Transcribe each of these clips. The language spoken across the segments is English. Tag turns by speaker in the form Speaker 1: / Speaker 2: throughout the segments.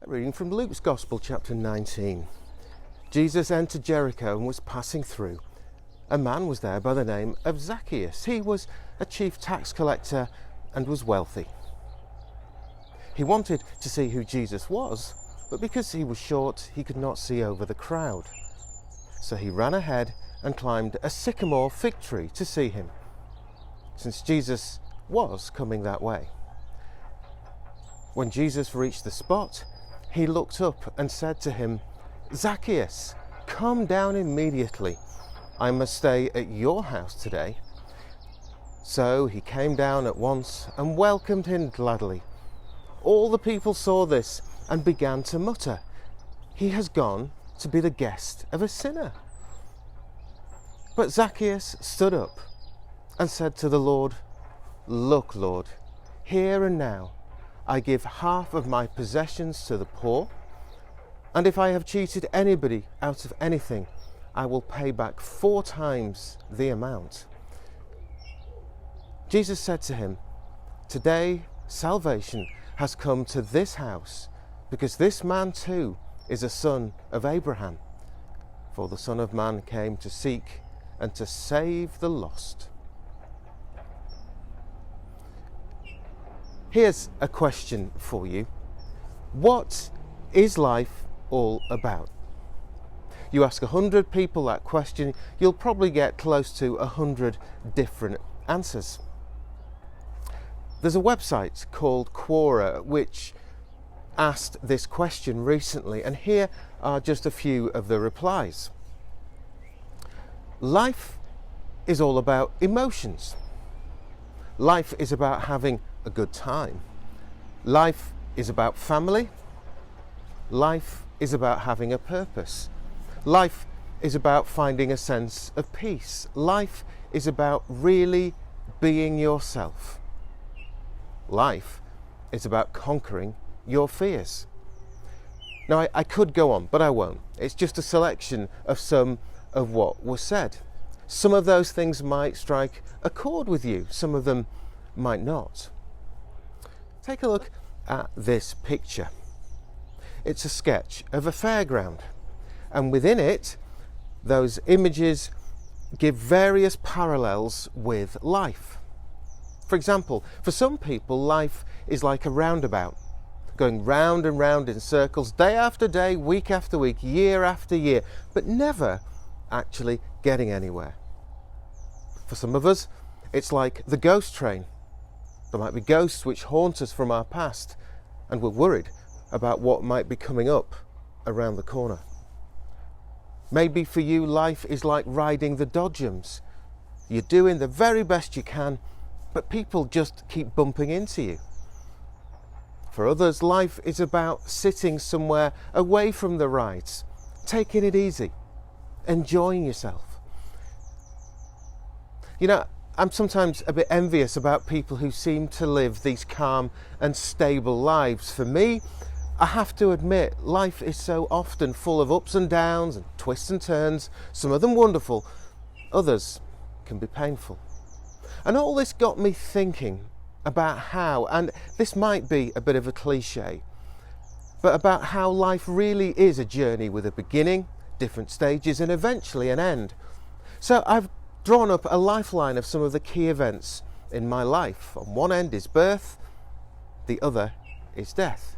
Speaker 1: A reading from Luke's Gospel, chapter 19. Jesus entered Jericho and was passing through. A man was there by the name of Zacchaeus. He was a chief tax collector and was wealthy. He wanted to see who Jesus was, but because he was short, he could not see over the crowd. So he ran ahead and climbed a sycamore fig tree to see him, since Jesus was coming that way. When Jesus reached the spot, he looked up and said to him, "Zacchaeus, come down immediately. I must stay at your house today." So he came down at once and welcomed him gladly. All the people saw this and began to mutter, "He has gone to be the guest of a sinner." But Zacchaeus stood up and said to the Lord, "Look, Lord, here and now I give half of my possessions to the poor, and if I have cheated anybody out of anything, I will pay back 4 times the amount." Jesus said to him, "Today salvation has come to this house, because this man too is a son of Abraham. For the Son of Man came to seek and to save the lost." Here's a question for you. What is life all about? You ask 100 people that question, you'll probably get close to 100 different answers. There's a website called Quora which asked this question recently, and here are just a few of the replies. Life is all about emotions. Life is about having a good time. Life is about family. Life is about having a purpose. Life is about finding a sense of peace. Life is about really being yourself. Life is about conquering your fears. Now, I could go on, but I won't. It's just a selection of some of what was said. Some of those things might strike a chord with you, some of them might not. Take a look at this picture. It's a sketch of a fairground, and within it, those images give various parallels with life. For example, for some people, life is like a roundabout, going round and round in circles, day after day, week after week, year after year, but never actually getting anywhere. For some of us, it's like the ghost train. There might be ghosts which haunt us from our past, and we're worried about what might be coming up around the corner. Maybe for you, life is like riding the dodgems. You're doing the very best you can, but people just keep bumping into you. For others, life is about sitting somewhere away from the rides, taking it easy, enjoying yourself. You know, I'm sometimes a bit envious about people who seem to live these calm and stable lives. For me, I have to admit, life is so often full of ups and downs and twists and turns, some of them wonderful, others can be painful. And all this got me thinking about how, and this might be a bit of a cliche, but about how life really is a journey with a beginning, different stages, and eventually an end. So I've drawn up a lifeline of some of the key events in my life. On one end is birth, the other is death.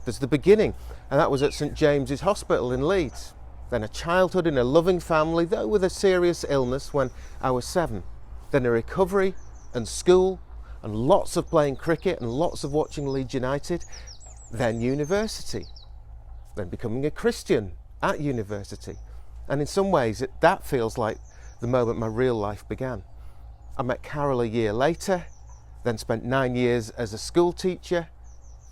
Speaker 1: There's the beginning, and that was at St James's Hospital in Leeds. Then a childhood in a loving family, though with a serious illness when I was 7. Then a recovery and school, and lots of playing cricket and lots of watching Leeds United. Then university. Then becoming a Christian at university. And in some ways, that feels like the moment my real life began. I met Carol a year later, then spent 9 years as a school teacher,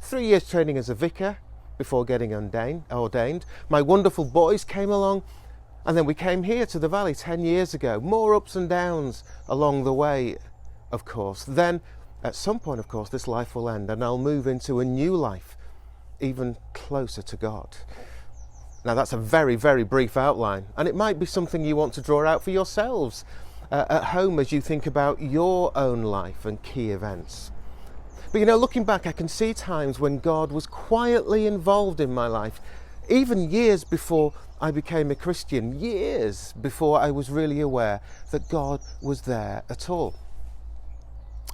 Speaker 1: 3 years training as a vicar before getting ordained. My wonderful boys came along, and then we came here to the Valley 10 years ago. More ups and downs along the way, of course. Then, at some point, of course, this life will end, and I'll move into a new life, even closer to God. Now, that's a very, very brief outline, and it might be something you want to draw out for yourselves at home as you think about your own life and key events. But you know, looking back, I can see times when God was quietly involved in my life, even years before I became a Christian, years before I was really aware that God was there at all.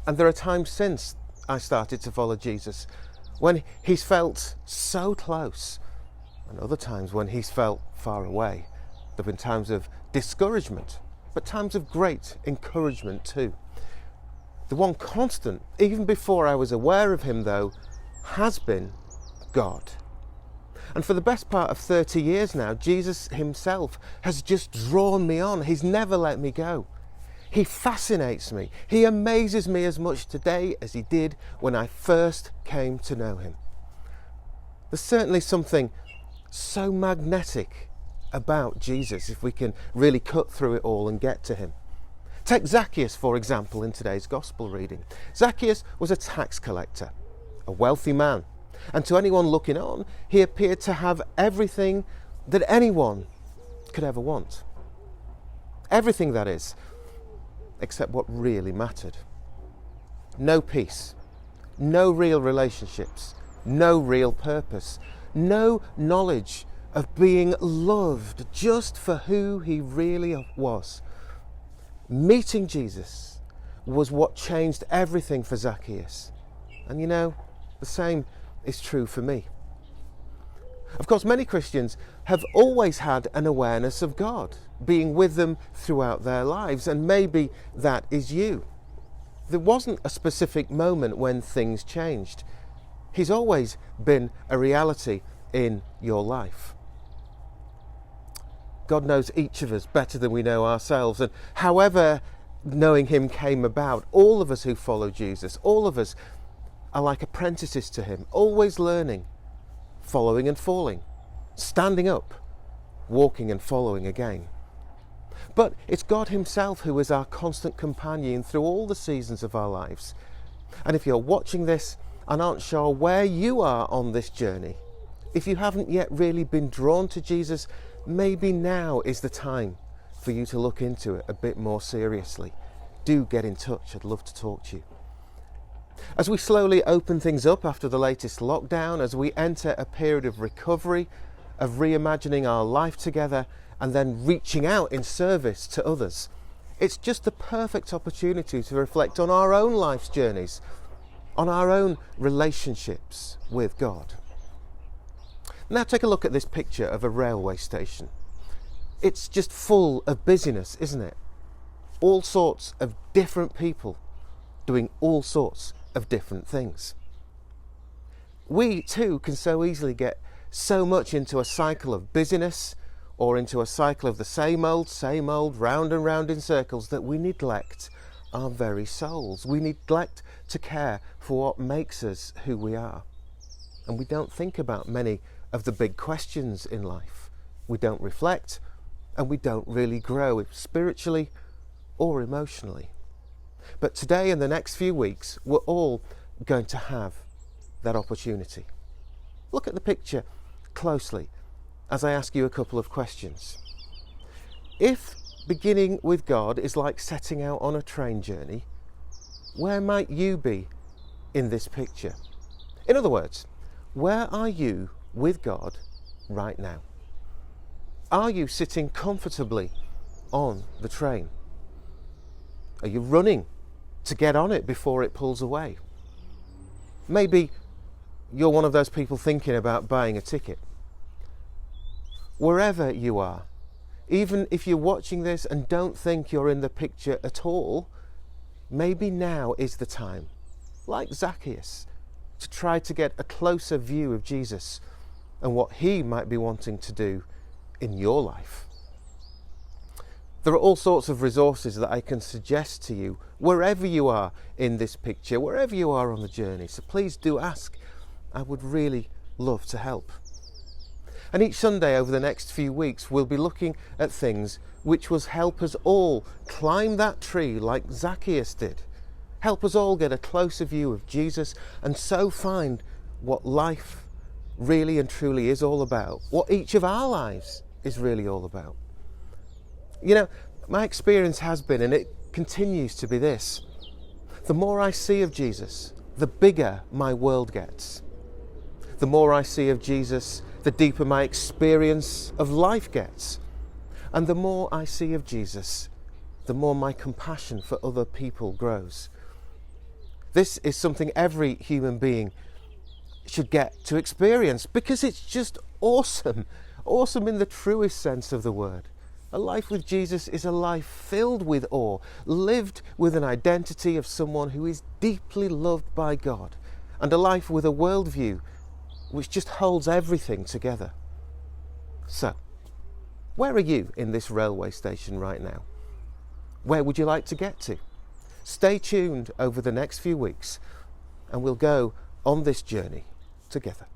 Speaker 1: And there are times since I started to follow Jesus when he's felt so close, and other times when he's felt far away. There have been times of discouragement, but times of great encouragement too. The one constant, even before I was aware of him though, has been God. And for the best part of 30 years now, Jesus himself has just drawn me on. He's never let me go. He fascinates me. He amazes me as much today as he did when I first came to know him. There's certainly something so magnetic about Jesus if we can really cut through it all and get to him. Take Zacchaeus, for example, in today's gospel reading. Zacchaeus was a tax collector, a wealthy man, and to anyone looking on, he appeared to have everything that anyone could ever want. Everything, that is, except what really mattered. No peace, no real relationships, no real purpose, no knowledge of being loved just for who he really was. Meeting Jesus was what changed everything for Zacchaeus. And you know, the same is true for me. Of course, many Christians have always had an awareness of God being with them throughout their lives, and maybe that is you. There wasn't a specific moment when things changed. He's always been a reality in your life. God knows each of us better than we know ourselves, and however knowing him came about, all of us who follow Jesus, all of us are like apprentices to him, always learning, following and falling, standing up, walking and following again. But it's God himself who is our constant companion through all the seasons of our lives. And if you're watching this and aren't sure where you are on this journey, if you haven't yet really been drawn to Jesus, maybe now is the time for you to look into it a bit more seriously. Do get in touch. I'd love to talk to you. As we slowly open things up after the latest lockdown, as we enter a period of recovery, of reimagining our life together, and then reaching out in service to others, it's just the perfect opportunity to reflect on our own life's journeys, on our own relationships with God. Now take a look at this picture of a railway station. It's just full of busyness, isn't it? All sorts of different people doing all sorts of different things. We too can so easily get so much into a cycle of busyness, or into a cycle of the same old, round and round in circles, that we neglect our very souls. We neglect to care for what makes us who we are. And we don't think about many of the big questions in life. We don't reflect, and we don't really grow spiritually or emotionally. But today and the next few weeks, we're all going to have that opportunity. Look at the picture closely as I ask you a couple of questions. If beginning with God is like setting out on a train journey, where might you be in this picture? In other words, where are you with God right now? Are you sitting comfortably on the train? Are you running to get on it before it pulls away? Maybe you're one of those people thinking about buying a ticket. Wherever you are, even if you're watching this and don't think you're in the picture at all, maybe now is the time, like Zacchaeus, to try to get a closer view of Jesus and what he might be wanting to do in your life. There are all sorts of resources that I can suggest to you wherever you are in this picture, wherever you are on the journey. So please do ask. I would really love to help. And each Sunday over the next few weeks, we'll be looking at things which will help us all climb that tree like Zacchaeus did. Help us all get a closer view of Jesus and so find what life really and truly is all about, what each of our lives is really all about. You know, my experience has been, and it continues to be this: the more I see of Jesus, the bigger my world gets. The more I see of Jesus, the deeper my experience of life gets. And the more I see of Jesus, the more my compassion for other people grows. This is something every human being should get to experience, because it's just awesome. Awesome in the truest sense of the word. A life with Jesus is a life filled with awe, lived with an identity of someone who is deeply loved by God, and a life with a worldview which just holds everything together. So, where are you in this railway station right now? Where would you like to get to? Stay tuned over the next few weeks and we'll go on this journey together.